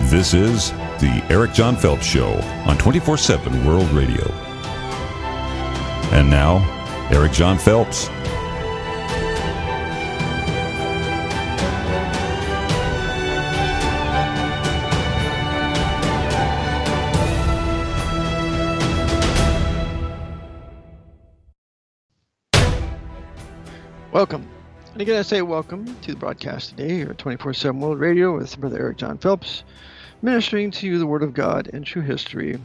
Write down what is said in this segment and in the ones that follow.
This is the Eric John Phelps Show on 24/7 World Radio. And now, Eric John Phelps. Welcome. And again, I say welcome to the broadcast today here at 24/7 World Radio with Brother Eric John Phelps, ministering to you the Word of God and true history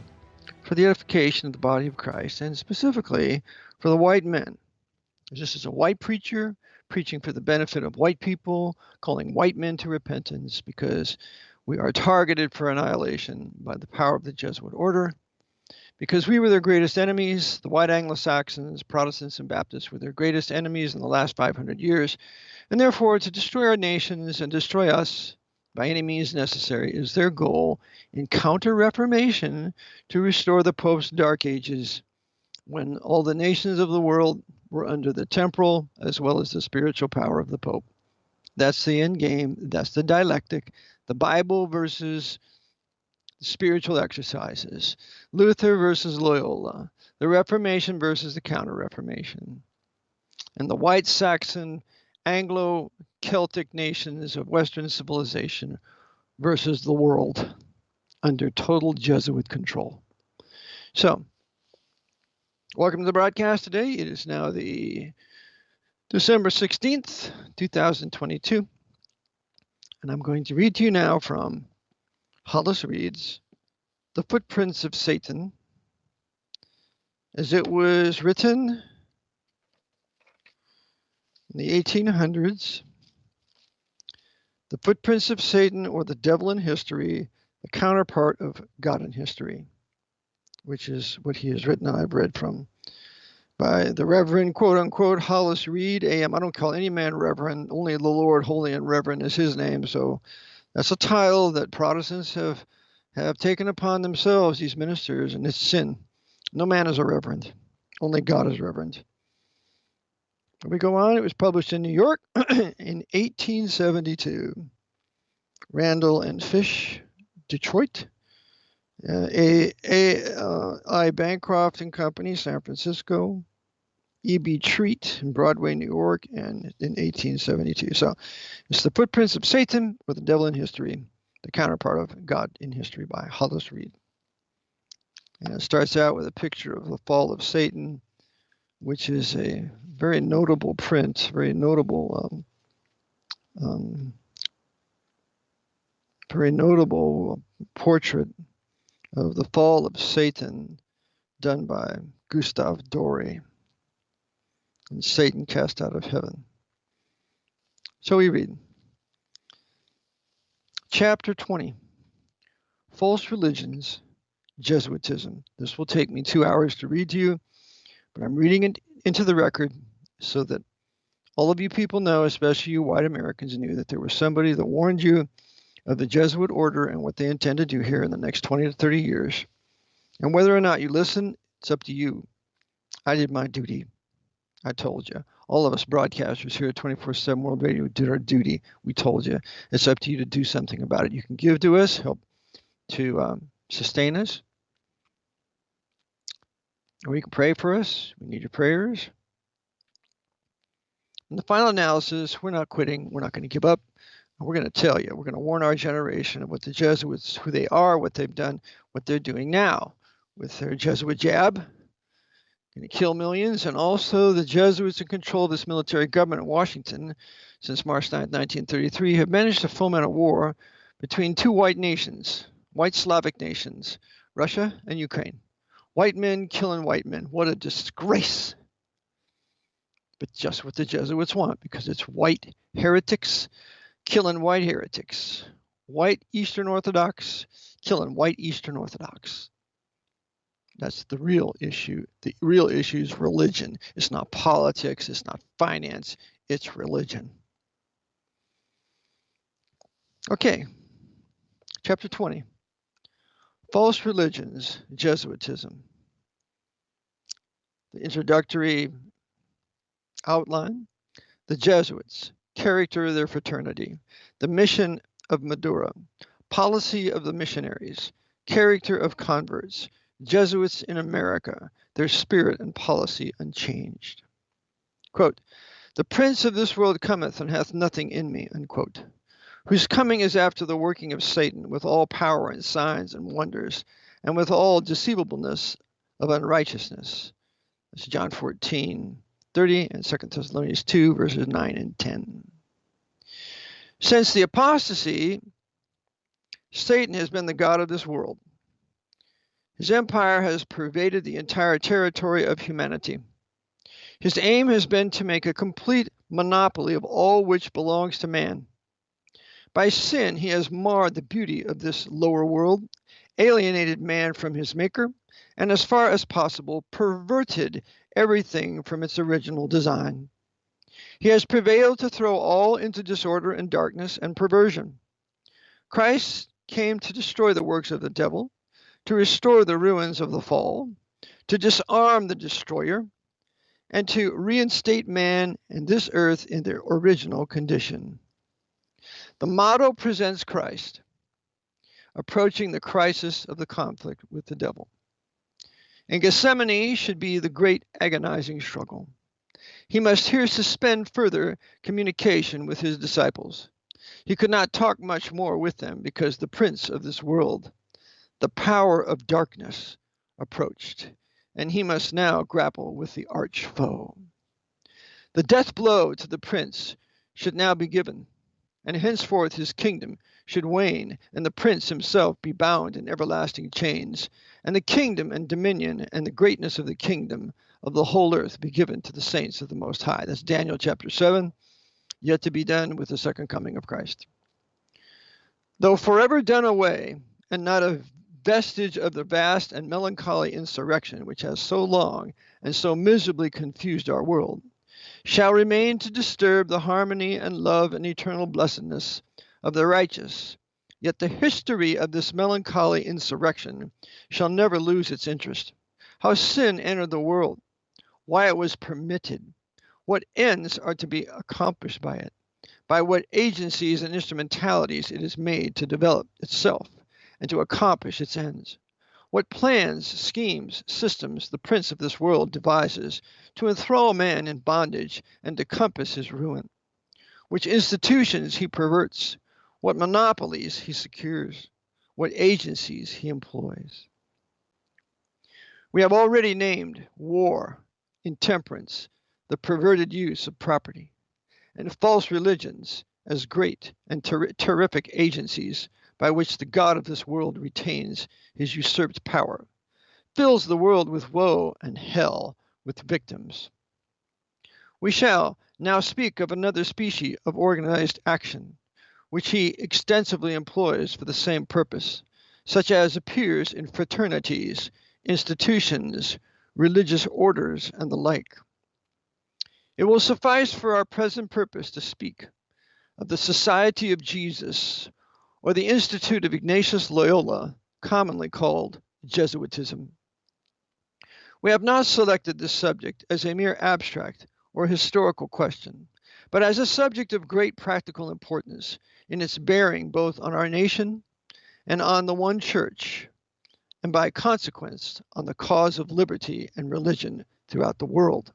for the edification of the body of Christ, and specifically for the white men. This is a white preacher preaching for the benefit of white people, calling white men to repentance because we are targeted for annihilation by the power of the Jesuit order. Because we were their greatest enemies, the white Anglo-Saxons, Protestants, and Baptists were their greatest enemies in the last 500 years, and therefore to destroy our nations and destroy us by any means necessary is their goal in counter-reformation to restore the Pope's dark ages when all the nations of the world were under the temporal as well as the spiritual power of the Pope. That's the end game. That's the dialectic. The Bible versus spiritual exercises. Luther versus Loyola. The Reformation versus the Counter-Reformation. And the white Saxon, Anglo-Celtic nations of Western civilization versus the world under total Jesuit control. So, welcome to the broadcast today. It is now the December 16th, 2022. And I'm going to read to you now from Hollis reads, The Footprints of Satan, as it was written in the 1800s, The Footprints of Satan, or the Devil in History, the counterpart of God in History, which is what he has written, and I've read from, by the Reverend, quote-unquote, Hollis Reed, A.M. I don't call any man Reverend, only the Lord, Holy and Reverend is his name, so that's a title that Protestants have taken upon themselves, these ministers, and it's sin. No man is a reverend. Only God is reverend. When we go on, it was published in New York in 1872. Randall and Fish, Detroit. I. Bancroft and Company, San Francisco. E.B. Treat in Broadway, New York, and in 1872. So it's The Footprints of Satan, or the Devil in History, the counterpart of God in History by Hollis Reed. And it starts out with a picture of the fall of Satan, which is a very notable print, very notable portrait of the fall of Satan done by Gustave Doré. And Satan cast out of heaven. So we read, Chapter 20, False Religions, Jesuitism. This will take me 2 hours to read to you, but I'm reading it into the record so that all of you people know, especially you white Americans, knew that there was somebody that warned you of the Jesuit order and what they intend to do here in the next 20 to 30 years. And whether or not you listen, it's up to you. I did my duty. I told you. All of us broadcasters here at 24/7 World Radio did our duty. We told you. It's up to you to do something about it. You can give to us, help to sustain us. Or you can pray for us. We need your prayers. In the final analysis, we're not quitting. We're not going to give up. We're going to tell you. We're going to warn our generation of what the Jesuits, who they are, what they've done, what they're doing now with their Jesuit jab. Going to kill millions, and also the Jesuits in control of this military government in Washington since March 9, 1933, have managed to foment a war between two white nations, white Slavic nations, Russia and Ukraine. White men killing white men. What a disgrace. But just what the Jesuits want, because it's white heretics killing white heretics. White Eastern Orthodox killing white Eastern Orthodox. That's the real issue. The real issue is religion. It's not politics. It's not finance. It's religion. Okay. Chapter 20. False Religions, Jesuitism. The introductory outline. The Jesuits, character of their fraternity. The mission of Madura. policy of the missionaries, character of converts, Jesuits in America, their spirit and policy unchanged. Quote, "The prince of this world cometh and hath nothing in me," unquote, whose coming is after the working of Satan with all power and signs and wonders, and with all deceivableness of unrighteousness. That's John 14:30 and 2 Thessalonians 2, verses 9 and 10. Since the apostasy, Satan has been the god of this world. His empire has pervaded the entire territory of humanity. His aim has been to make a complete monopoly of all which belongs to man. By sin, he has marred the beauty of this lower world, alienated man from his maker, and as far as possible, perverted everything from its original design. He has prevailed to throw all into disorder and darkness and perversion. Christ came to destroy the works of the devil, to restore the ruins of the fall, to disarm the destroyer, and to reinstate man and this earth in their original condition. The motto presents Christ approaching the crisis of the conflict with the devil. In Gethsemane should be the great agonizing struggle. He must here suspend further communication with his disciples. He could not talk much more with them because the prince of this world, the power of darkness, approached, and he must now grapple with the arch foe. The death blow to the prince should now be given, and henceforth his kingdom should wane, and the prince himself be bound in everlasting chains, and the kingdom and dominion and the greatness of the kingdom of the whole earth be given to the saints of the Most High. That's Daniel chapter 7, yet to be done with the second coming of Christ. Though forever done away, and not a vestige of the vast and melancholy insurrection which has so long and so miserably confused our world, shall remain to disturb the harmony and love and eternal blessedness of the righteous, yet the history of this melancholy insurrection shall never lose its interest. How sin entered the world, why it was permitted, what ends are to be accomplished by it, by what agencies and instrumentalities it is made to develop itself and to accomplish its ends. What plans, schemes, systems the prince of this world devises to enthrall man in bondage and to compass his ruin. Which institutions he perverts, what monopolies he secures, what agencies he employs. We have already named war, intemperance, the perverted use of property, and false religions as great and terrific agencies by which the God of this world retains his usurped power, fills the world with woe and hell with victims. We shall now speak of another species of organized action, which he extensively employs for the same purpose, such as appears in fraternities, institutions, religious orders, and the like. It will suffice for our present purpose to speak of the Society of Jesus, or the Institute of Ignatius Loyola, commonly called Jesuitism. We have not selected this subject as a mere abstract or historical question, but as a subject of great practical importance in its bearing both on our nation and on the one church, and by consequence on the cause of liberty and religion throughout the world.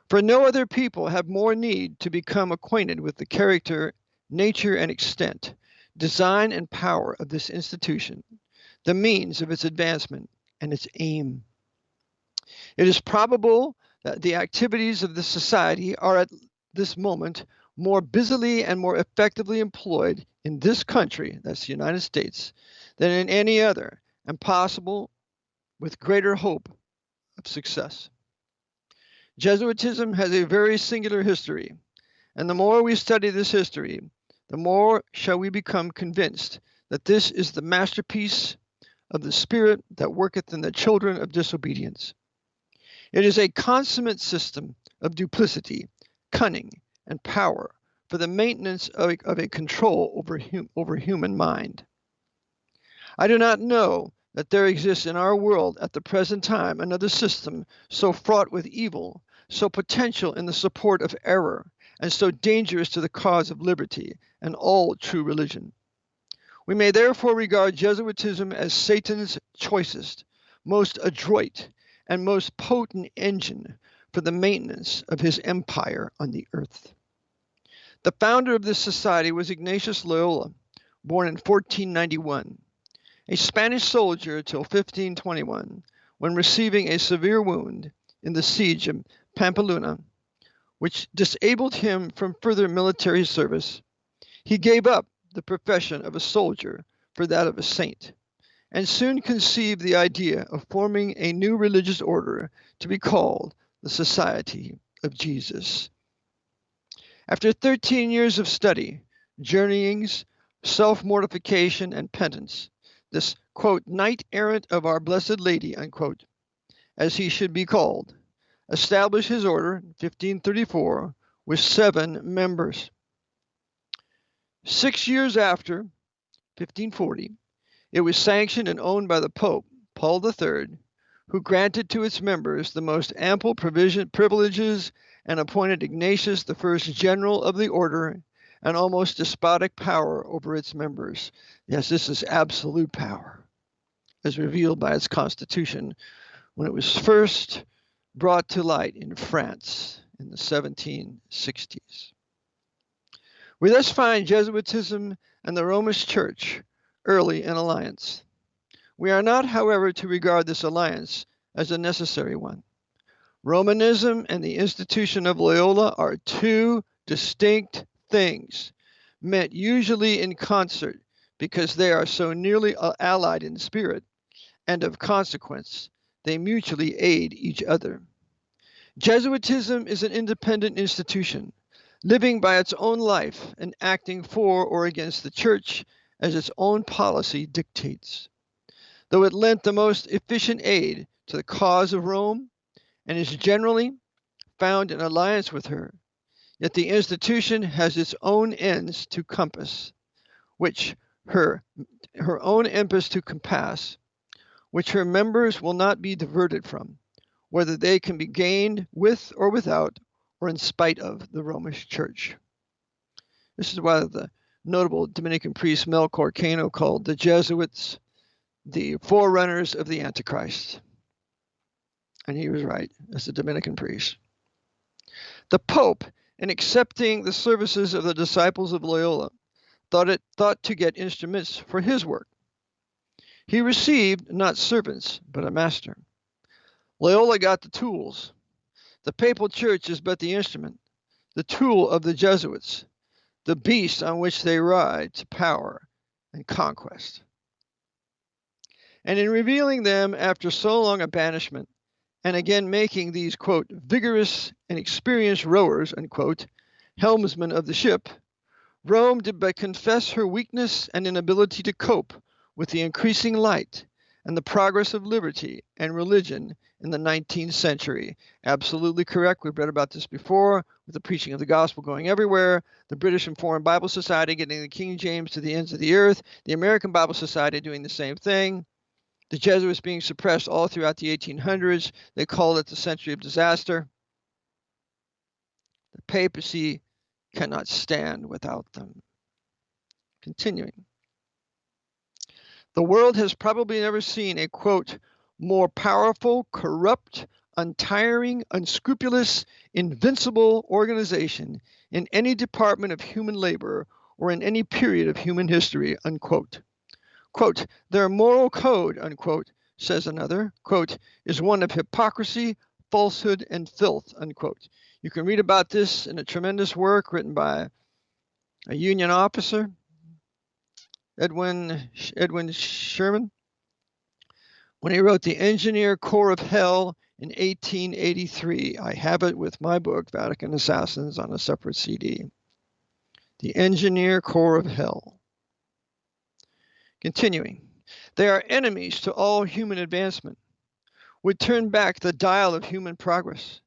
For no other people have more need to become acquainted with the character, nature, and extent, design, and power of this institution, the means of its advancement, and its aim. It is probable that the activities of this society are at this moment more busily and more effectively employed in this country, that's the United States, than in any other, and possible with greater hope of success. Jesuitism has a very singular history, and the more we study this history, the more shall we become convinced that this is the masterpiece of the spirit that worketh in the children of disobedience. It is a consummate system of duplicity, cunning, and power for the maintenance of a control over human mind. I do not know that there exists in our world at the present time another system so fraught with evil, so potential in the support of error, and so dangerous to the cause of liberty and all true religion. We may therefore regard Jesuitism as Satan's choicest, most adroit, and most potent engine for the maintenance of his empire on the earth. The founder of this society was Ignatius Loyola, born in 1491, a Spanish soldier till 1521, when receiving a severe wound in the siege of Pamplona, which disabled him from further military service. He gave up the profession of a soldier for that of a saint, and soon conceived the idea of forming a new religious order to be called the Society of Jesus. After 13 years of study, journeyings, self-mortification, and penance, this, quote, knight-errant of our Blessed Lady, unquote, as he should be called, established his order in 1534 with 7 members. 6 years after, 1540, it was sanctioned and owned by the Pope, Paul III, who granted to its members the most ample privileges and appointed Ignatius the first general of the order and almost despotic power over its members. Yes, this is absolute power, as revealed by its constitution when it was first brought to light in France in the 1760s. We thus find Jesuitism and the Romish Church early in alliance. We are not, however, to regard this alliance as a necessary one. Romanism and the institution of Loyola are 2 distinct things, met usually in concert because they are so nearly allied in spirit, and of consequence, they mutually aid each other. Jesuitism is an independent institution, living by its own life and acting for or against the Church as its own policy dictates. Though it lent the most efficient aid to the cause of Rome and is generally found in alliance with her, yet the institution has its own ends to compass, which her own ends to compass, which her members will not be diverted from, whether they can be gained with or without, or in spite of the Romish Church. This is why the notable Dominican priest Melchor Cano called the Jesuits the forerunners of the Antichrist. And he was right, as a Dominican priest. The Pope, in accepting the services of the disciples of Loyola, thought to get instruments for his work. He received not servants, but a master. Loyola got the tools. The papal church is but the instrument, the tool of the Jesuits, the beast on which they ride to power and conquest. And in revealing them after so long a banishment, and again making these, quote, vigorous and experienced rowers, unquote, helmsmen of the ship, Rome did but confess her weakness and inability to cope with the increasing light and the progress of liberty and religion in the 19th century. Absolutely correct. We've read about this before, with the preaching of the gospel going everywhere, the British and Foreign Bible Society getting the King James to the ends of the earth, the American Bible Society doing the same thing, the Jesuits being suppressed all throughout the 1800s. They called it the century of disaster. The papacy cannot stand without them. Continuing. The world has probably never seen a, quote, more powerful, corrupt, untiring, unscrupulous, invincible organization in any department of human labor or in any period of human history, unquote. Quote, their moral code, unquote, says another, quote, is one of hypocrisy, falsehood, and filth, unquote. You can read about this in a tremendous work written by a Union officer, Edwin Sherman, when he wrote The Engineer Corps of Hell in 1883. I have it with my book, Vatican Assassins, on a separate CD. The Engineer Corps of Hell. Continuing, they are enemies to all human advancement, would turn back the dial of human progress,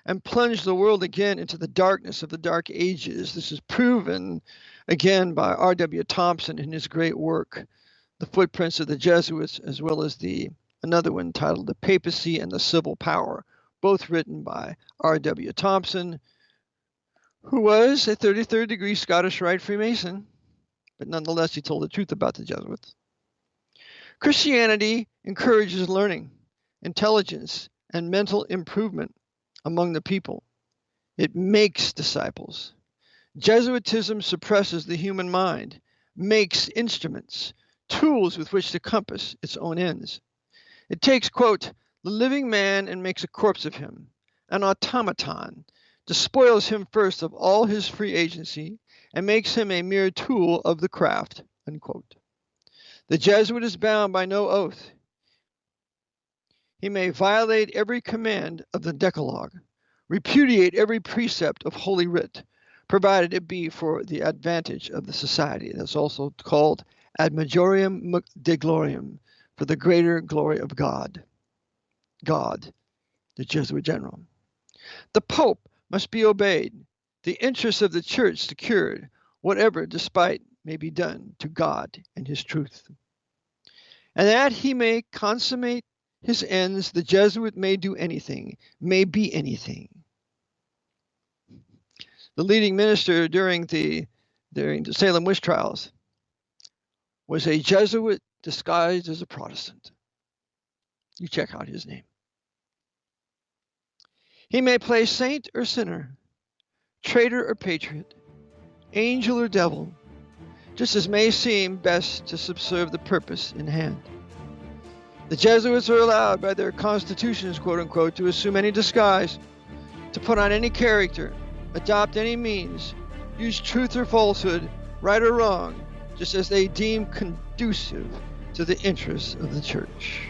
and plunge the world again into the darkness of the Dark Ages. This is proven again by R.W. Thompson in his great work, The Footprints of the Jesuits, as well as another one titled The Papacy and the Civil Power, both written by R.W. Thompson, who was a 33rd degree Scottish Rite Freemason, but nonetheless he told the truth about the Jesuits. Christianity encourages learning, intelligence, and mental improvement among the people. It makes disciples. Jesuitism suppresses the human mind, makes instruments, tools with which to compass its own ends. It takes, quote, the living man and makes a corpse of him, an automaton, despoils him first of all his free agency, and makes him a mere tool of the craft, unquote. The Jesuit is bound by no oath. He may violate every command of the Decalogue, repudiate every precept of Holy Writ, provided it be for the advantage of the society. That's also called ad majorem de gloriam, for the greater glory of God. God, the Jesuit general. The Pope must be obeyed, the interests of the Church secured, whatever despite may be done to God and his truth. And that he may consummate his ends, the Jesuit may do anything, may be anything. The leading minister during the Salem witch trials was a Jesuit disguised as a Protestant. You check out his name. He may play saint or sinner, traitor or patriot, angel or devil, just as may seem best to subserve the purpose in hand. The Jesuits are allowed by their constitutions, quote unquote, to assume any disguise, to put on any character, adopt any means, use truth or falsehood, right or wrong, just as they deem conducive to the interests of the Church.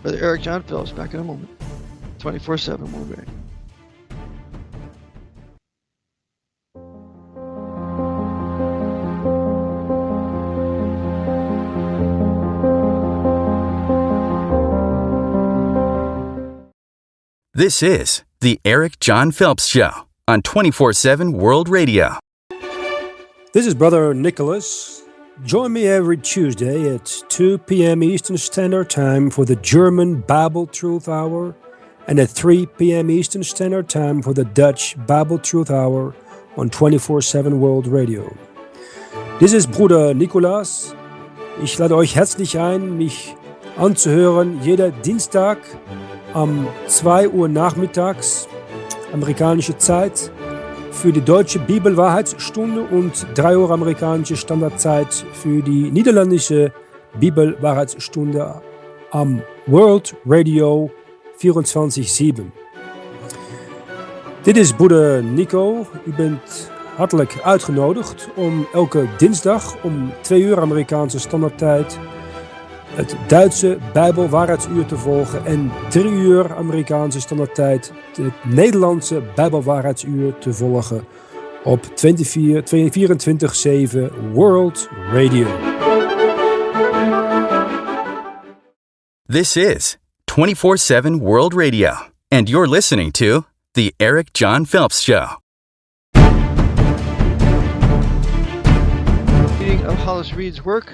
Brother Eric John Phelps, back in a moment. 24/7 World Radio. This is the Eric John Phelps Show on 24/7 World Radio. This is Brother Nicholas. Join me every Tuesday at 2 p.m. Eastern Standard Time for the German Bible Truth Hour and at 3 p.m. Eastern Standard Time for the Dutch Bible Truth Hour on 24/7 World Radio. This is Bruder Nicholas. Ich lade euch herzlich ein, mich anzuhören jeder Dienstag am 2 Uhr nachmittags, amerikanische Zeit, für die deutsche Bibelwahrheitsstunde und 3 Uhr amerikanische Standardzeit für die niederländische Bibelwahrheitsstunde am World Radio 24/7. Dit is broeder Nico. U bent hartelijk uitgenodigd om elke dinsdag om 2 uur Amerikaanse standaardtijd het Duitse Bijbelwaarheidsuur te volgen en 3 uur Amerikaanse standaardtijd het Nederlandse Bijbelwaarheidsuur te volgen op 24/7 World Radio. This is 24/7 World Radio, and you're listening to The Eric John Phelps Show. Reading of Hollis Reed's work,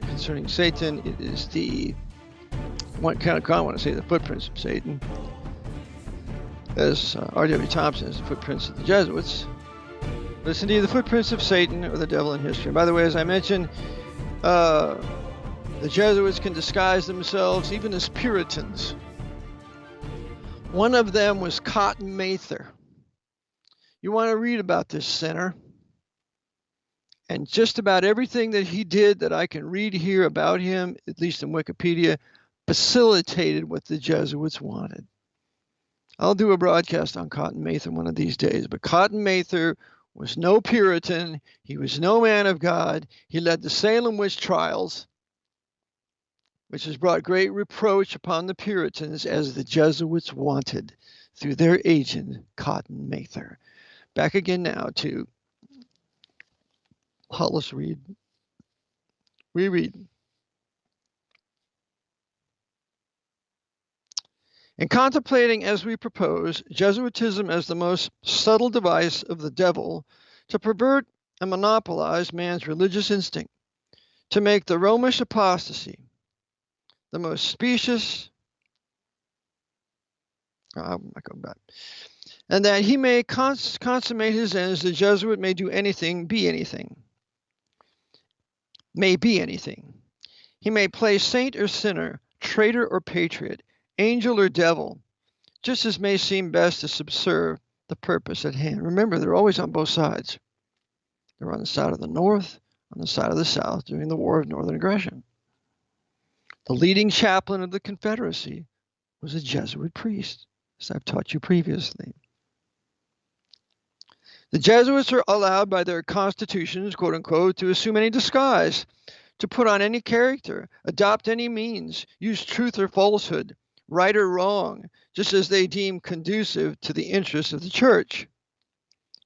concerning Satan, it is the one kind of, I want to say the footprints of Satan, as R.W. Thompson is the footprints of the Jesuits. But it's indeed the footprints of Satan or the devil in history. And by the way, as I mentioned, the Jesuits can disguise themselves even as Puritans. One of them was Cotton Mather. You want to read about this sinner, and just about everything that he did that I can read here about him, at least in Wikipedia, facilitated what the Jesuits wanted. I'll do a broadcast on Cotton Mather one of these days, but Cotton Mather was no Puritan. He was no man of God. He led the Salem witch trials, which has brought great reproach upon the Puritans, as the Jesuits wanted through their agent, Cotton Mather. Back again now to Hollis Reed. Reread. In contemplating, as we propose, Jesuitism as the most subtle device of the devil to pervert and monopolize man's religious instinct, to make the Romish apostasy the most specious, I'm not going back. And that he may consummate his ends, the Jesuit may do anything, be anything. May be anything. He may play saint or sinner, traitor or patriot, angel or devil, just as may seem best to subserve the purpose at hand. Remember, they're always on both sides. They're on the side of the North, on the side of the South during the War of Northern Aggression. The leading chaplain of the Confederacy was a Jesuit priest, as I've taught you previously. The Jesuits are allowed by their constitutions, quote unquote, to assume any disguise, to put on any character, adopt any means, use truth or falsehood, right or wrong, just as they deem conducive to the interests of the church.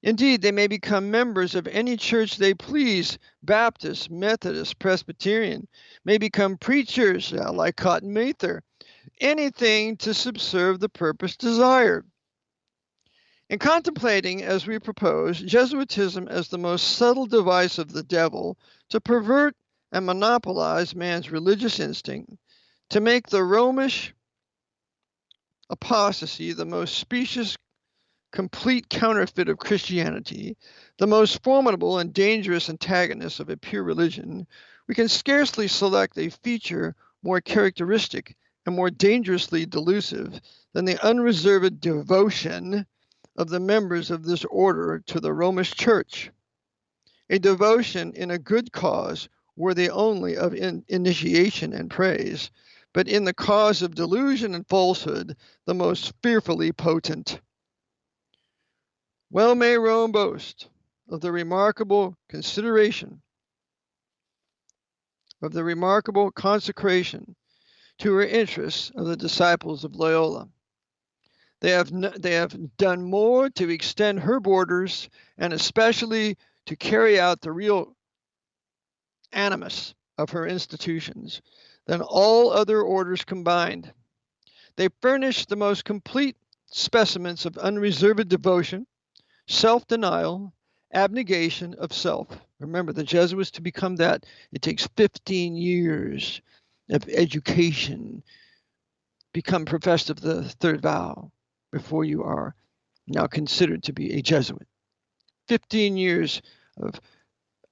Indeed, they may become members of any church they please, Baptist, Methodist, Presbyterian, may become preachers like Cotton Mather, anything to subserve the purpose desired. In contemplating, as we propose, Jesuitism as the most subtle device of the devil to pervert and monopolize man's religious instinct, to make the Romish apostasy the most specious, complete counterfeit of Christianity, the most formidable and dangerous antagonist of a pure religion, we can scarcely select a feature more characteristic and more dangerously delusive than the unreserved devotion of the members of this order to the Romish Church, a devotion in a good cause worthy only of initiation and praise, but in the cause of delusion and falsehood, the most fearfully potent. Well may Rome boast of the remarkable consideration, of the remarkable consecration to her interests of the disciples of Loyola. They have done more to extend her borders and especially to carry out the real animus of her institutions than all other orders combined. They furnish the most complete specimens of unreserved devotion, self-denial, abnegation of self. Remember, the Jesuits, to become that, it takes 15 years of education, become professed of the third vow, before you are now considered to be a Jesuit. 15 years of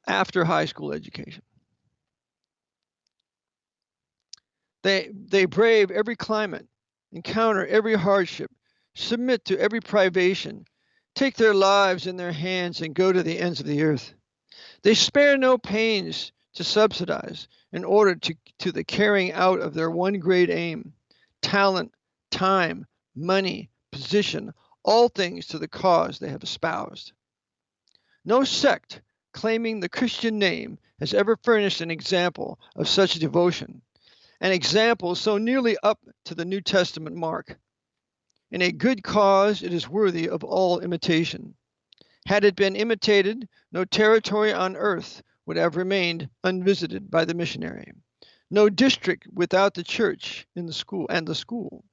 after high school education. They brave every climate, encounter every hardship, submit to every privation, take their lives in their hands and go to the ends of the earth. They spare no pains to subsidize in order to the carrying out of their one great aim, talent, time, money, position, all things to the cause they have espoused. No sect claiming the Christian name has ever furnished an example of such devotion, an example so nearly up to the New Testament mark. In a good cause, it is worthy of all imitation. Had it been imitated, no territory on earth would have remained unvisited by the missionary, no district without the church in the school,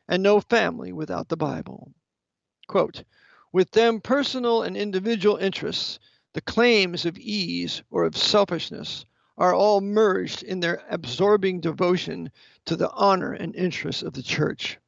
and no family without the Bible. Quote, with them personal and individual interests, the claims of ease or of selfishness, are all merged in their absorbing devotion to the honor and interests of the church.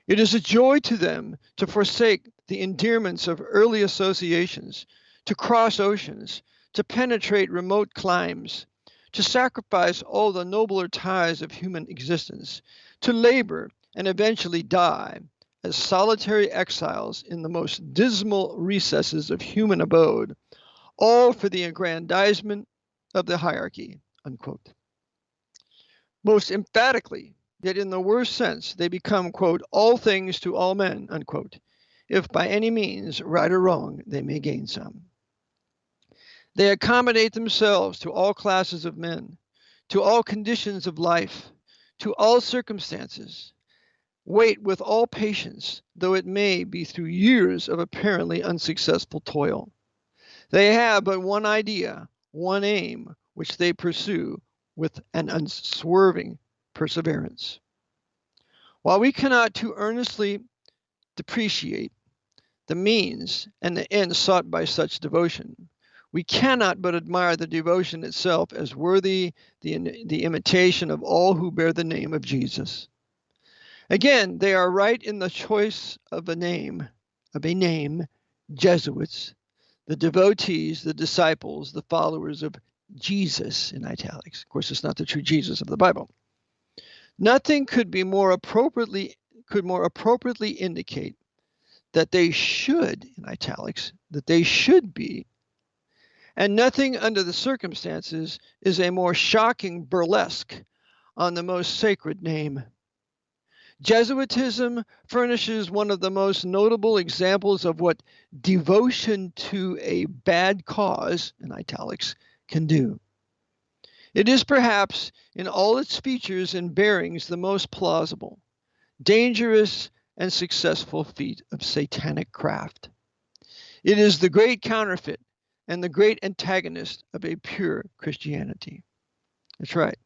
It is a joy to them to forsake the endearments of early associations, to cross oceans, to penetrate remote climes, to sacrifice all the nobler ties of human existence, to labor and eventually die as solitary exiles in the most dismal recesses of human abode, all for the aggrandizement of the hierarchy, unquote. Most emphatically, yet in the worst sense, they become, quote, all things to all men, unquote, if by any means, right or wrong, they may gain some. They accommodate themselves to all classes of men, to all conditions of life, to all circumstances, wait with all patience, though it may be through years of apparently unsuccessful toil. They have but one idea, one aim, which they pursue with an unswerving perseverance. While we cannot too earnestly depreciate the means and the end sought by such devotion, we cannot but admire the devotion itself as worthy the imitation of all who bear the name of Jesus. Again, they are right in the choice of a name, of a name, Jesuits, the devotees, the disciples, the followers of Jesus in italics. Of course, it's not the true Jesus of the Bible. Nothing could more appropriately indicate that they should, in italics, that they should be, and nothing under the circumstances is a more shocking burlesque on the most sacred name. Jesuitism furnishes one of the most notable examples of what devotion to a bad cause, in italics, can do. It is perhaps, in all its features and bearings, the most plausible, dangerous, and successful feat of satanic craft. It is the great counterfeit and the great antagonist of a pure Christianity. That's right.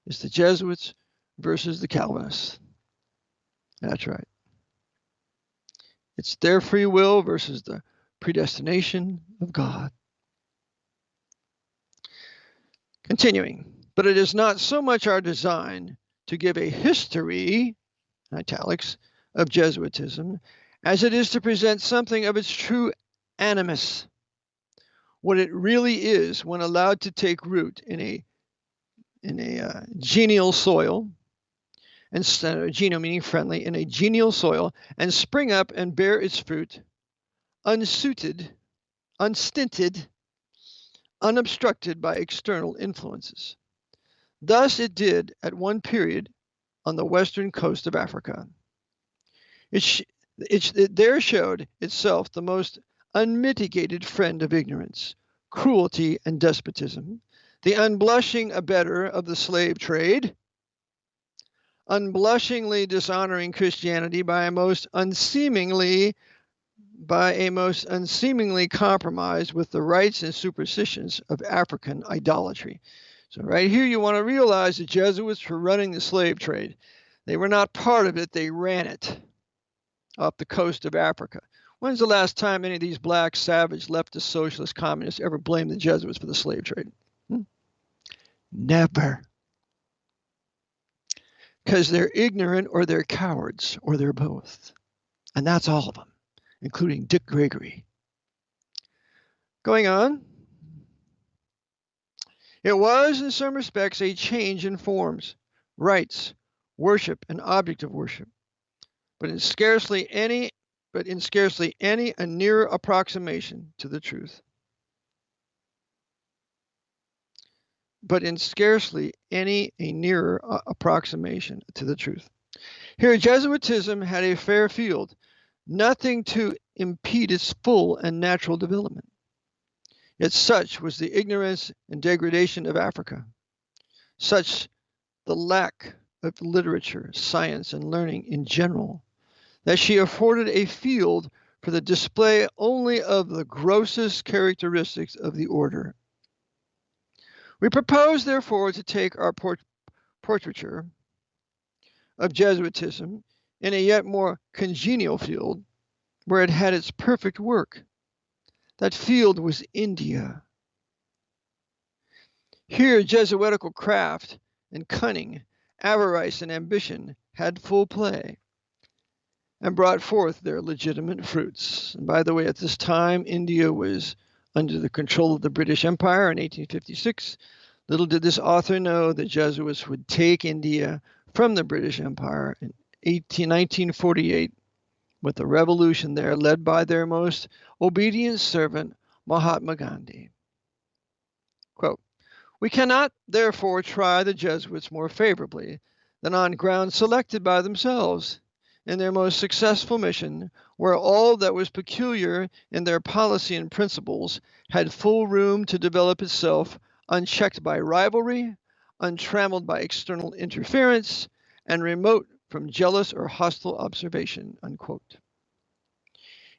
It's the Jesuits versus the Calvinists. That's right. It's their free will versus the predestination of God. Continuing, but it is not so much our design to give a history, in italics, of Jesuitism, as it is to present something of its true animus, what it really is when allowed to take root in a genial soil, and genial meaning friendly, in a genial soil, and spring up and bear its fruit, unstinted, unobstructed by external influences. Thus it did at one period on the western coast of Africa. It there showed itself the most unmitigated friend of ignorance, cruelty, and despotism, the unblushing abettor of the slave trade, unblushingly dishonoring Christianity by a most unseemingly compromise with the rites and superstitions of African idolatry. So right here you want to realize the Jesuits were running the slave trade. They were not part of it, they ran it off the coast of Africa. When's the last time any of these black, savage, leftist, socialist, communists ever blamed the Jesuits for the slave trade? Never. Because they're ignorant or they're cowards or they're both. And that's all of them, including Dick Gregory. Going on. It was, in some respects, a change in forms, rites, worship, and object of worship, but in scarcely any a nearer approximation to the truth. Here, Jesuitism had a fair field, nothing to impede its full and natural development. Yet such was the ignorance and degradation of Africa, such the lack of literature, science, and learning in general, that she afforded a field for the display only of the grossest characteristics of the order. We propose, therefore, to take our portraiture of Jesuitism in a yet more congenial field where it had its perfect work. That field was India. Here, Jesuitical craft and cunning, avarice and ambition had full play and brought forth their legitimate fruits. And by the way, at this time, India was under the control of the British Empire in 1856. Little did this author know the Jesuits would take India from the British Empire in 1948 with a revolution there led by their most obedient servant, Mahatma Gandhi. Quote, "We cannot, therefore, try the Jesuits more favorably than on ground selected by themselves in their most successful mission, where all that was peculiar in their policy and principles had full room to develop itself, unchecked by rivalry, untrammeled by external interference, and remote from jealous or hostile observation." Unquote.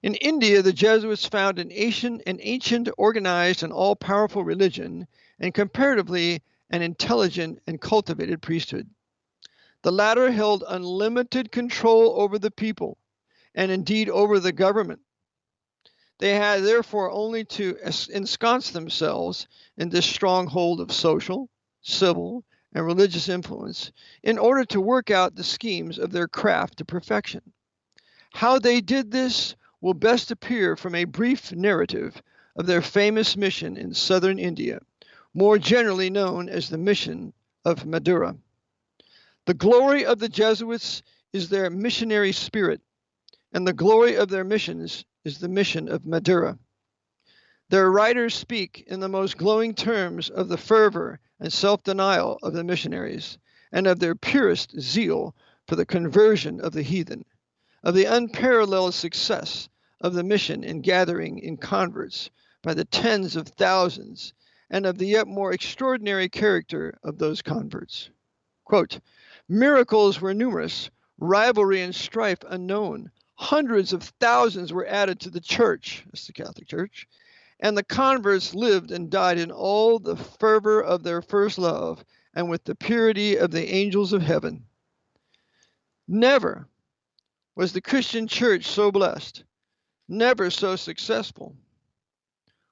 In India, the Jesuits found an ancient, organized, and all-powerful religion, and comparatively an intelligent and cultivated priesthood. The latter held unlimited control over the people, and indeed over the government. They had therefore only to ensconce themselves in this stronghold of social, civil, and religious influence in order to work out the schemes of their craft to perfection. How they did this will best appear from a brief narrative of their famous mission in southern India, more generally known as the mission of Madura. The glory of the Jesuits is their missionary spirit, and the glory of their missions is the mission of Madura. Their writers speak in the most glowing terms of the fervor and self-denial of the missionaries, and of their purest zeal for the conversion of the heathen, of the unparalleled success of the mission in gathering in converts by the tens of thousands, and of the yet more extraordinary character of those converts. Quote, miracles were numerous, rivalry and strife unknown. Hundreds of thousands were added to the church, that's the Catholic Church, and the converts lived and died in all the fervor of their first love and with the purity of the angels of heaven. Never was the Christian church so blessed, never so successful.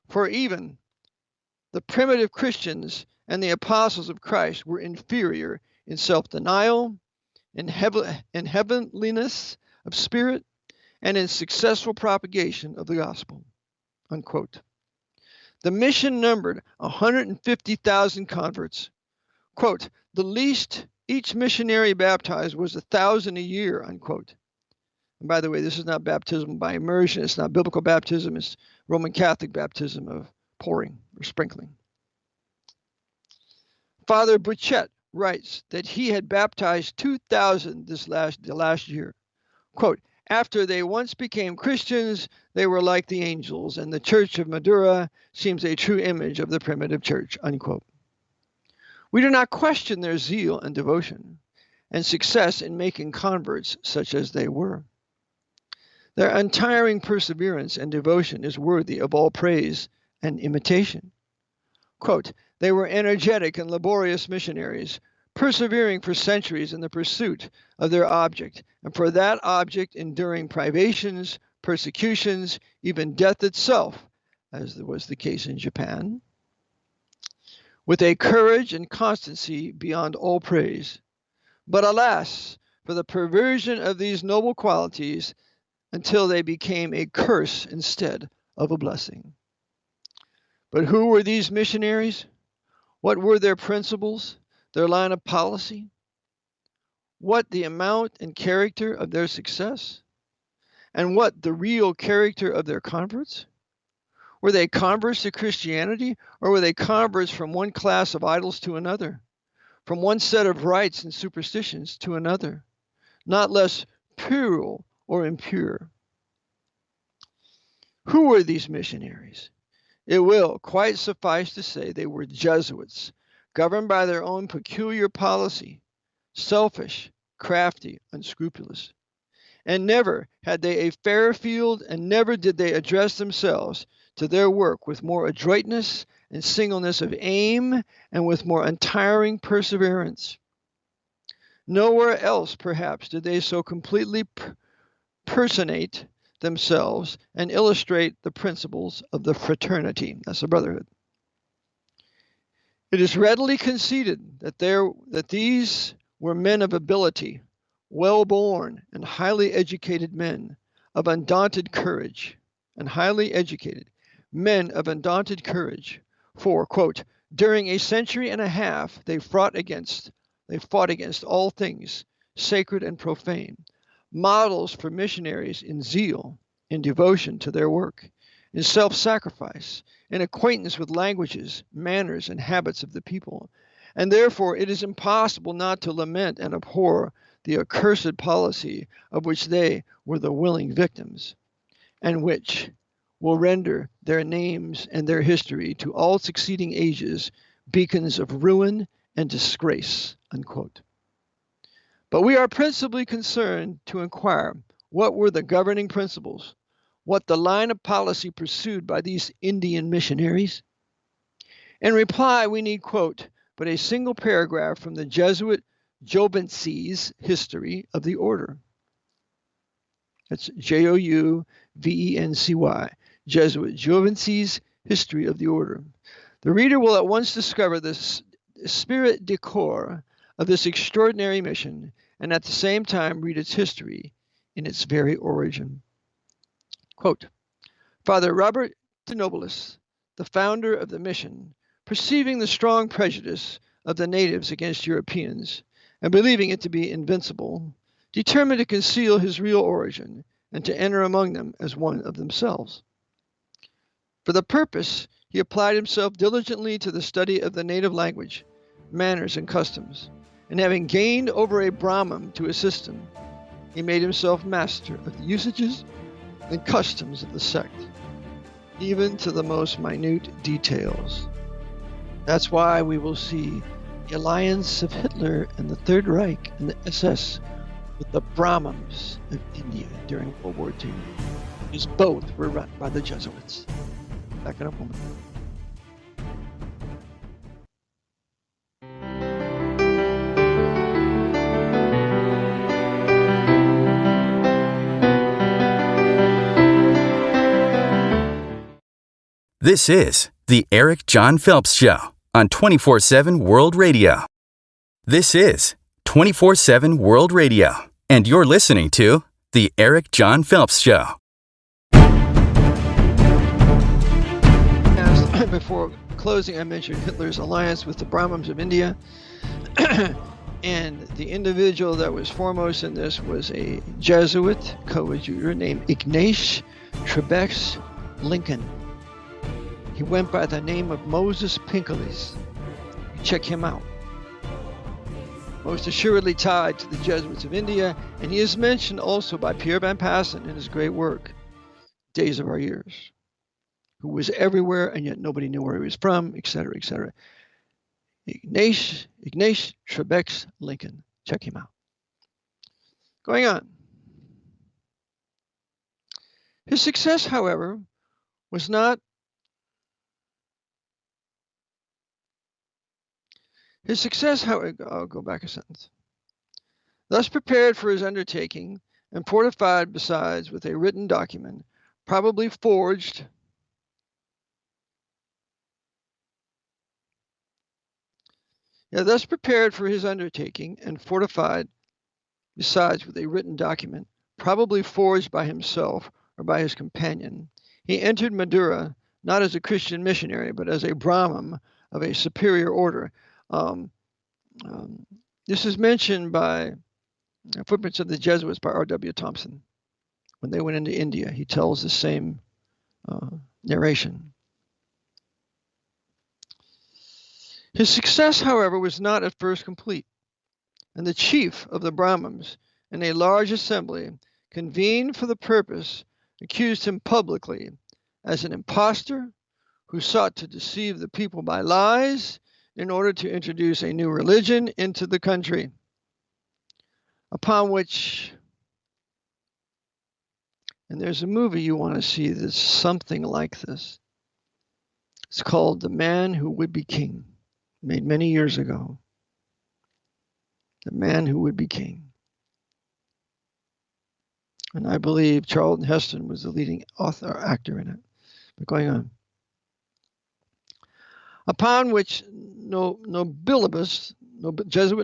For even the primitive Christians and the apostles of Christ were inferior in self-denial, in heavenliness of spirit, and in successful propagation of the gospel. Unquote. The mission numbered 150,000 converts. Quote, the least each missionary baptized was 1,000 a year, unquote. And by the way, this is not baptism by immersion. It's not biblical baptism. It's Roman Catholic baptism of pouring or sprinkling. Father Bouchet writes that he had baptized 2,000 the last year. Quote, after they once became Christians, they were like the angels, and the Church of Madura seems a true image of the primitive church, unquote. We do not question their zeal and devotion and success in making converts such as they were. Their untiring perseverance and devotion is worthy of all praise and imitation. Quote, they were energetic and laborious missionaries, persevering for centuries in the pursuit of their object, and for that object enduring privations, persecutions, even death itself, as was the case in Japan, with a courage and constancy beyond all praise. But alas, for the perversion of these noble qualities until they became a curse instead of a blessing. But who were these missionaries? What were their principles, their line of policy? What the amount and character of their success? And what the real character of their converts? Were they converts to Christianity, or were they converts from one class of idols to another, from one set of rites and superstitions to another, not less puerile or impure? Who were these missionaries? It will quite suffice to say they were Jesuits, governed by their own peculiar policy, selfish, crafty, unscrupulous. And never had they a fairer field, and never did they address themselves to their work with more adroitness and singleness of aim, and with more untiring perseverance. Nowhere else, perhaps, did they so completely personate themselves and illustrate the principles of the fraternity, that's the brotherhood. It is readily conceded that these were men of ability, well-born and highly educated men of undaunted courage, for, quote, during a century and a half they fought against all things sacred and profane, models for missionaries in zeal, in devotion to their work, in self-sacrifice, in acquaintance with languages, manners, and habits of the people. And therefore it is impossible not to lament and abhor the accursed policy of which they were the willing victims, and which will render their names and their history to all succeeding ages beacons of ruin and disgrace, unquote. But we are principally concerned to inquire what were the governing principles, what the line of policy pursued by these Indian missionaries. In reply, we need quote but a single paragraph from the Jesuit Jouvency's history of the order. That's Jouvency, Jesuit Jouvency's history of the order. The reader will at once discover the spirit de corps of this extraordinary mission, and at the same time read its history in its very origin. Quote, Father Robert de Nobilis, the founder of the mission, perceiving the strong prejudice of the natives against Europeans and believing it to be invincible, determined to conceal his real origin and to enter among them as one of themselves. For the purpose, he applied himself diligently to the study of the native language, manners, and customs, and having gained over a Brahmin to assist him, he made himself master of the usages and customs of the sect, even to the most minute details. That's why we will see the alliance of Hitler and the Third Reich and the SS with the Brahmins of India during World War II, because both were run by the Jesuits. Back in a moment. This is the Eric John Phelps Show on 24/7 World Radio. This is 24/7 World Radio, and you're listening to the Eric John Phelps Show. Before closing, I mentioned Hitler's alliance with the Brahmins of India, and the individual that was foremost in this was a Jesuit coadjutor named Ignatius Trebeks Lincoln. He went by the name of Moses Pinkeles. Check him out. Most assuredly tied to the Jesuits of India, and he is mentioned also by Pierre Van Passen in his great work, Days of Our Years, who was everywhere and yet nobody knew where he was from, etc., etc. Ignatius Trebeks Lincoln. Check him out. Going on. His success, however, was not I'll go back a sentence. Thus prepared for his undertaking and fortified besides with a written document, probably forged thus prepared for his undertaking and fortified besides with a written document, probably forged by himself or by his companion, he entered Madura not as a Christian missionary, but as a Brahmin of a superior order. This is mentioned by Footprints of the Jesuits by R.W. Thompson. When they went into India, he tells the same narration. His success, however, was not at first complete, and the chief of the Brahmins, in a large assembly, convened for the purpose, accused him publicly as an impostor who sought to deceive the people by lies in order to introduce a new religion into the country. Upon which, and there's a movie you want to see that's something like this. It's called The Man Who Would Be King, made many years ago. The Man Who Would Be King. And I believe Charlton Heston was the leading actor in it. But going on. Upon which Jesuit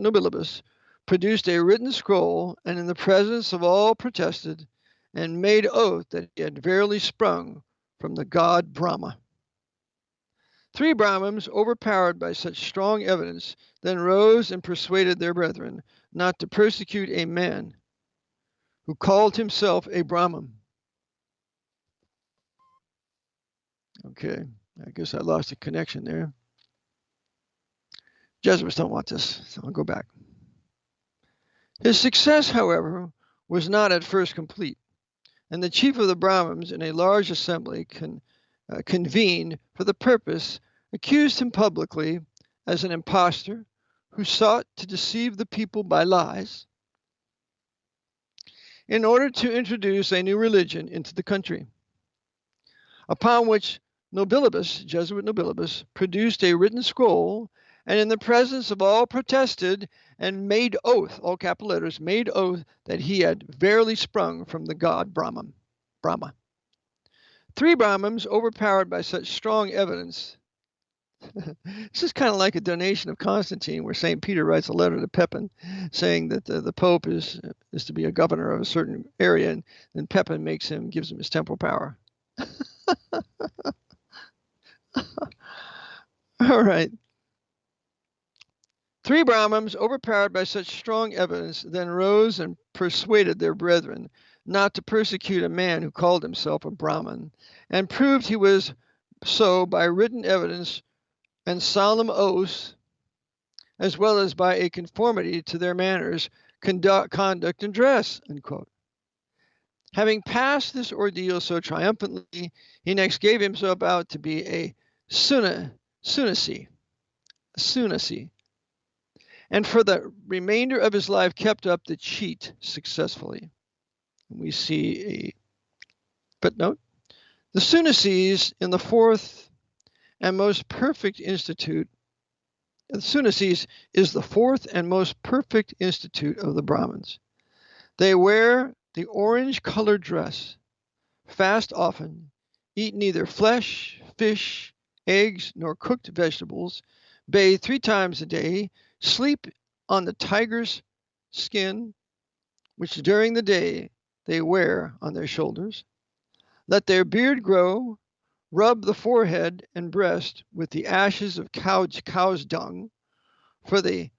Nobilibus produced a written scroll, and in the presence of all protested and made oath that he had verily sprung from the god Brahma. 3 Brahmins, overpowered by such strong evidence, then rose and persuaded their brethren not to persecute a man who called himself a Brahmin. Okay, I guess I lost a connection there. Jesuits don't want this, so I'll go back. His success, however, was not at first complete, and the chief of the Brahmins in a large assembly convened for the purpose, accused him publicly as an impostor who sought to deceive the people by lies in order to introduce a new religion into the country. Upon which Jesuit Nobilibus, produced a written scroll, and in the presence of all protested and made oath, all capital letters, made oath that he had verily sprung from the god Brahma. 3 Brahmins, overpowered by such strong evidence This is kind of like a donation of Constantine, where St. Peter writes a letter to Pepin saying that the Pope is to be a governor of a certain area, and then Pepin gives him his temporal power. All right. 3 Brahmins, overpowered by such strong evidence, then rose and persuaded their brethren not to persecute a man who called himself a Brahmin, and proved he was so by written evidence and solemn oaths, as well as by a conformity to their manners, conduct, and dress. Unquote. Having passed this ordeal so triumphantly, he next gave himself out to be a Sunasi, and for the remainder of his life kept up the cheat successfully. We see a footnote. The Sunnisis in the 4th and most perfect institute. The Sunnisis is the 4th and most perfect institute of the Brahmins. They wear the orange-colored dress, fast often, eat neither flesh, fish, eggs, nor cooked vegetables, bathe 3 times a day, sleep on the tiger's skin, which during the day they wear on their shoulders. Let their beard grow, rub the forehead and breast with the ashes of cow's dung, for the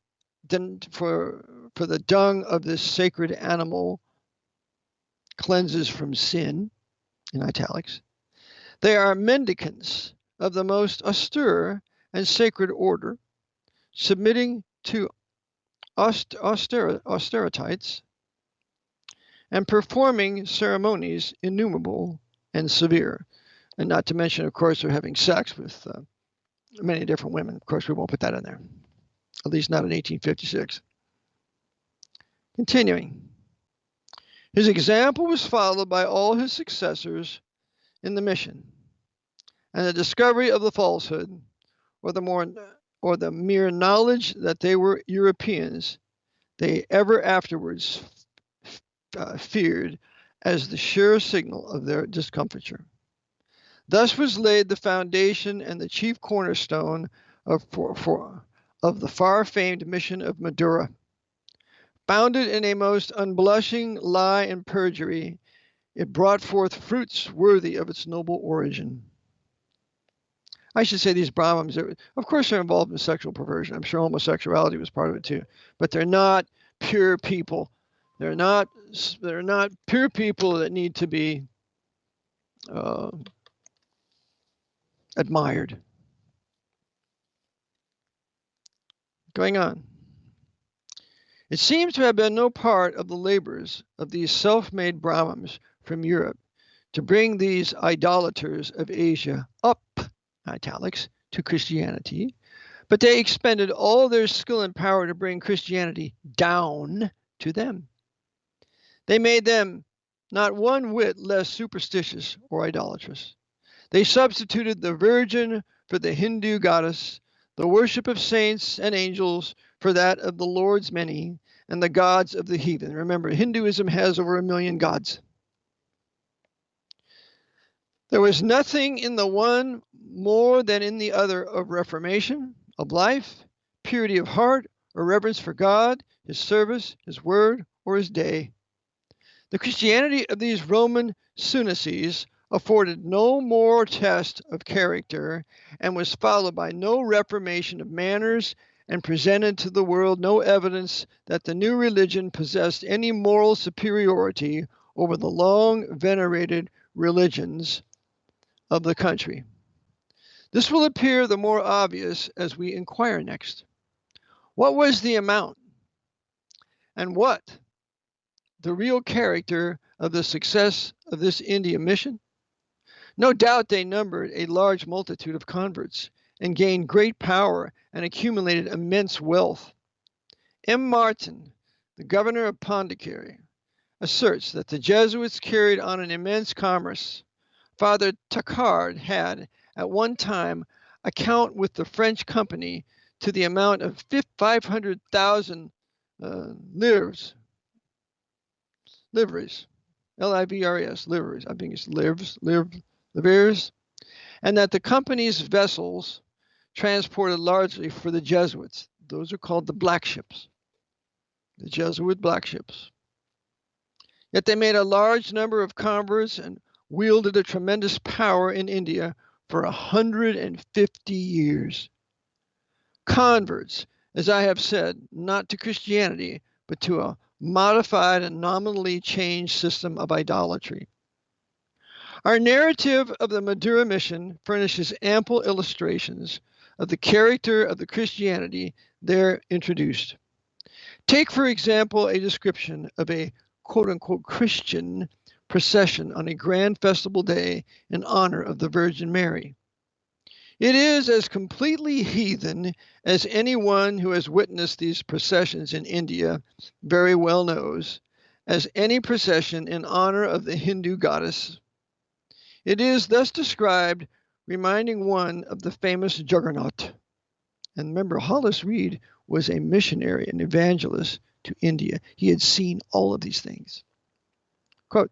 dung of this sacred animal cleanses from sin, in italics. They are mendicants of the most austere and sacred order, submitting to austerities and performing ceremonies innumerable and severe. And not to mention, of course, they're having sex with many different women. Of course, we won't put that in there, at least not in 1856. Continuing. His example was followed by all his successors in the mission, and the discovery of the falsehood, or the mere knowledge that they were Europeans, they ever afterwards feared as the sure signal of their discomfiture. Thus was laid the foundation and the chief cornerstone of the far-famed mission of Madura. Founded in a most unblushing lie and perjury, it brought forth fruits worthy of its noble origin. I should say these Brahmins, of course, they're involved in sexual perversion. I'm sure homosexuality was part of it too. But they're not pure people. They're not pure people that need to be admired. Going on. It seems to have been no part of the labors of these self-made Brahmins from Europe to bring these idolaters of Asia up, italics, to Christianity, but they expended all their skill and power to bring Christianity down to them. They made them not one whit less superstitious or idolatrous. They substituted the Virgin for the Hindu goddess, the worship of saints and angels for that of the Lord's many, and the gods of the heathen. Remember, Hinduism has over 1 million gods. There was nothing in the one more than in the other of reformation, of life, purity of heart, or reverence for God, his service, his word, or his day. The Christianity of these Roman Sunnisis afforded no more test of character and was followed by no reformation of manners and presented to the world no evidence that the new religion possessed any moral superiority over the long venerated religions of the country. This will appear the more obvious as we inquire next. What was the amount and what the real character of the success of this India mission? No doubt they numbered a large multitude of converts and gained great power and accumulated immense wealth. M. Martin, the governor of Pondicherry, asserts that the Jesuits carried on an immense commerce. Father Taccard had, at one time, account with the French company to the amount of 500,000 livres, L-I-V-R-E-S, livres, I think it's livres, and that the company's vessels transported largely for the Jesuits. Those are called the black ships, the Jesuit black ships. Yet they made a large number of converts and wielded a tremendous power in India for 150 years. Converts, as I have said, not to Christianity, but to a modified and nominally changed system of idolatry. Our narrative of the Madura mission furnishes ample illustrations of the character of the Christianity there introduced. Take, for example, a description of a quote-unquote Christian procession on a grand festival day in honor of the Virgin Mary. It is as completely heathen as anyone who has witnessed these processions in India very well knows, as any procession in honor of the Hindu goddess. It is thus described, reminding one of the famous Juggernaut. And remember, Hollis was a missionary, an evangelist to India. He had seen all of these things. Quote,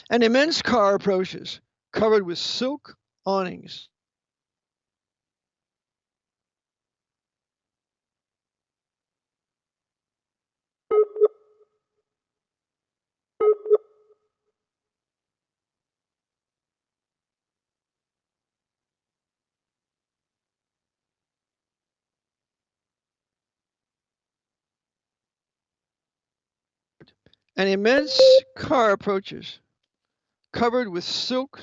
an immense car approaches, covered with silk awnings. An immense car approaches, covered with silk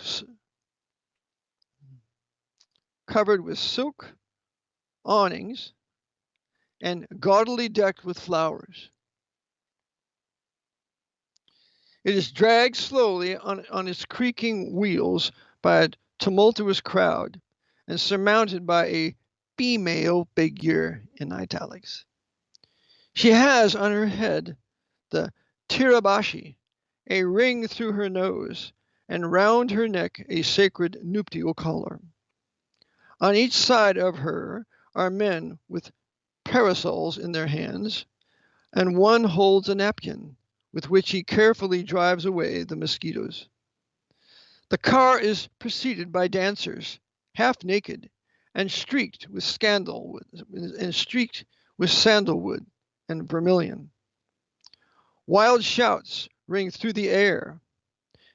awnings and gaudily decked with flowers. It is dragged slowly on its creaking wheels by a tumultuous crowd and surmounted by a female figure in italics. She has on her head the tirabashi, a ring through her nose, and round her neck a sacred nuptial collar. On each side of her are men with parasols in their hands, and one holds a napkin with which he carefully drives away the mosquitoes. The car is preceded by dancers, half naked, and streaked with sandalwood and vermilion. Wild shouts ring through the air,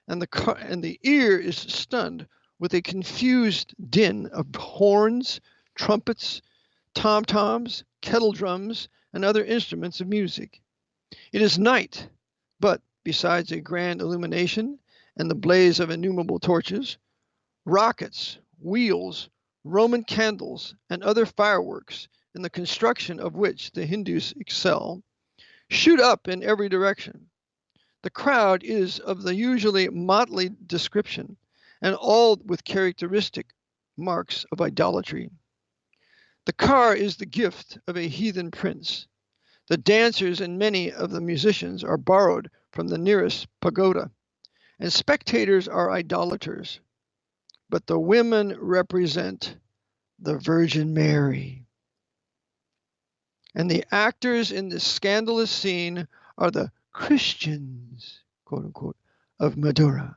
and the ear is stunned with a confused din of horns, trumpets, tom-toms, kettle drums, and other instruments of music. It is night, but besides a grand illumination and the blaze of innumerable torches, rockets, wheels, Roman candles, and other fireworks, in the construction of which the Hindus excel, shoot up in every direction. The crowd is of the usually motley description, and all with characteristic marks of idolatry. The car is the gift of a heathen prince. The dancers and many of the musicians are borrowed from the nearest pagoda, and spectators are idolaters. But the women represent the Virgin Mary. And the actors in this scandalous scene are the Christians, quote unquote, of Madura.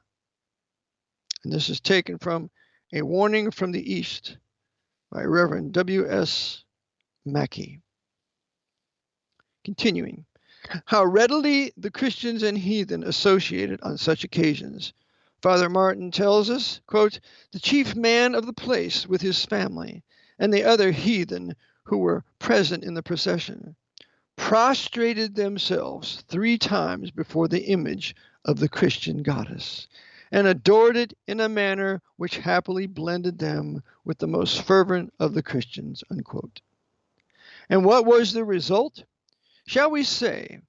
And this is taken from A Warning from the East by Reverend W.S. Mackey. Continuing, how readily the Christians and heathen associated on such occasions. Father Martin tells us, quote, the chief man of the place with his family and the other heathen who were present in the procession prostrated themselves 3 times before the image of the Christian goddess and adored it in a manner which happily blended them with the most fervent of the Christians, unquote. And what was the result? Shall we say,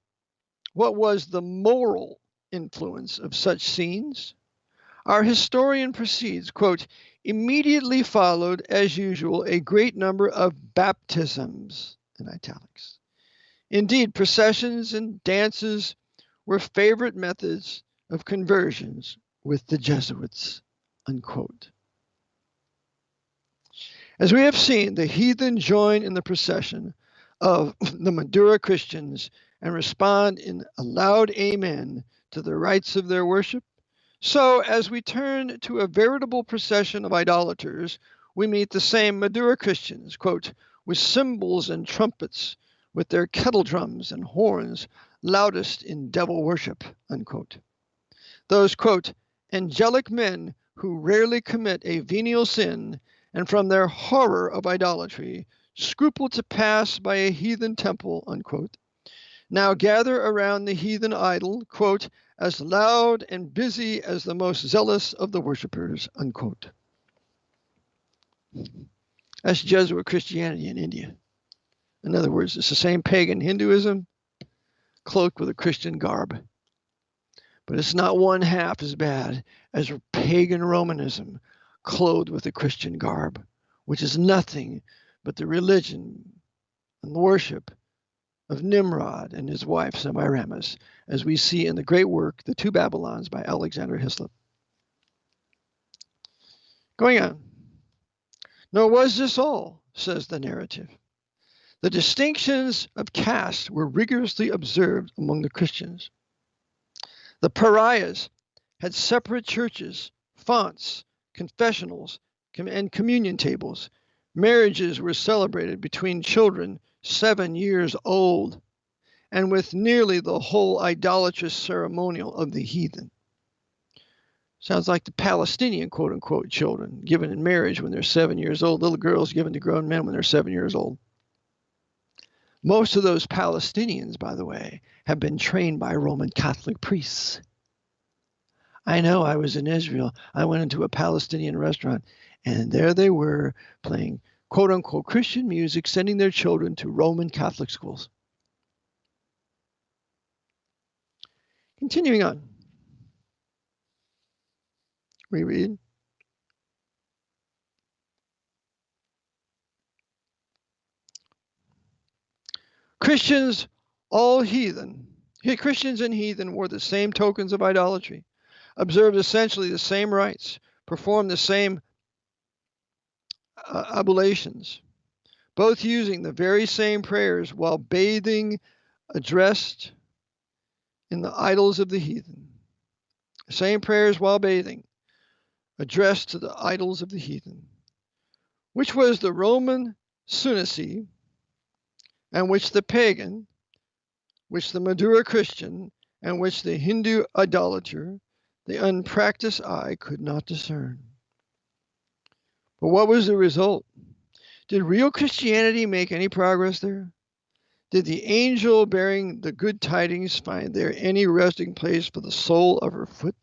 what was the moral influence of such scenes? Our historian proceeds, quote, immediately followed, as usual, a great number of baptisms, in italics. Indeed, processions and dances were favorite methods of conversions with the Jesuits, unquote. As we have seen, the heathen join in the procession of the Madura Christians and respond in a loud amen to the rites of their worship. So, as we turn to a veritable procession of idolaters, we meet the same Madura Christians, quote, with cymbals and trumpets, with their kettle drums and horns, loudest in devil worship, unquote. Those, quote, angelic men who rarely commit a venial sin, and from their horror of idolatry, scruple to pass by a heathen temple, unquote, now gather around the heathen idol, quote, as loud and busy as the most zealous of the worshippers, unquote. That's Jesuit Christianity in India. In other words, it's the same pagan Hinduism cloaked with a Christian garb. But it's not one half as bad as pagan Romanism clothed with a Christian garb, which is nothing but the religion and the worship of Nimrod and his wife Semiramis, as we see in the great work, The Two Babylons by Alexander Hislop. Going on. Nor was this all, says the narrative. The distinctions of caste were rigorously observed among the Christians. The pariahs had separate churches, fonts, confessionals, and communion tables. Marriages were celebrated between children 7 years old, and with nearly the whole idolatrous ceremonial of the heathen. Sounds like the Palestinian, quote-unquote, children given in marriage when they're 7 years old, little girls given to grown men when they're 7 years old. Most of those Palestinians, by the way, have been trained by Roman Catholic priests. I know, I was in Israel. I went into a Palestinian restaurant, and there they were playing quote-unquote Christian music, sending their children to Roman Catholic schools. Continuing on. We read. Christians and heathen wore the same tokens of idolatry, observed essentially the same rites, performed the same oblations, both using the very same prayers while bathing, addressed in the idols of the heathen. Same prayers while bathing, addressed to the idols of the heathen, which was the Roman sunnacy, and which the pagan, which the Madura Christian, and which the Hindu idolater, the unpracticed eye could not discern. But what was the result? Did real Christianity make any progress there? Did the angel bearing the good tidings find there any resting place for the sole of her foot?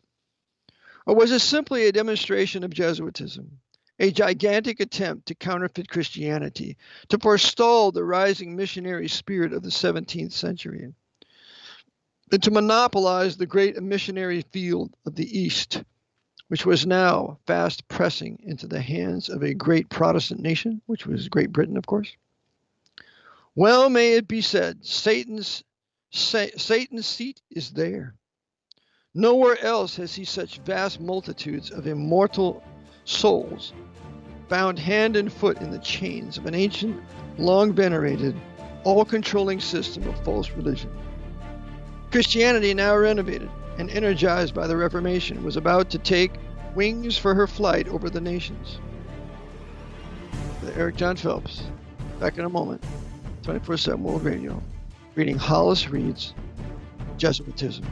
Or was it simply a demonstration of Jesuitism, a gigantic attempt to counterfeit Christianity, to forestall the rising missionary spirit of the 17th century, and to monopolize the great missionary field of the East, which was now fast pressing into the hands of a great Protestant nation, which was Great Britain, of course? Well, may it be said, Satan's seat is there. Nowhere else has he such vast multitudes of immortal souls bound hand and foot in the chains of an ancient, long-venerated, all-controlling system of false religion. Christianity, now renovated and energized by the Reformation, was about to take wings for her flight over the nations. Eric John Phelps, back in a moment, 24/7 World Radio, reading Hollis Reed's Jesuitism.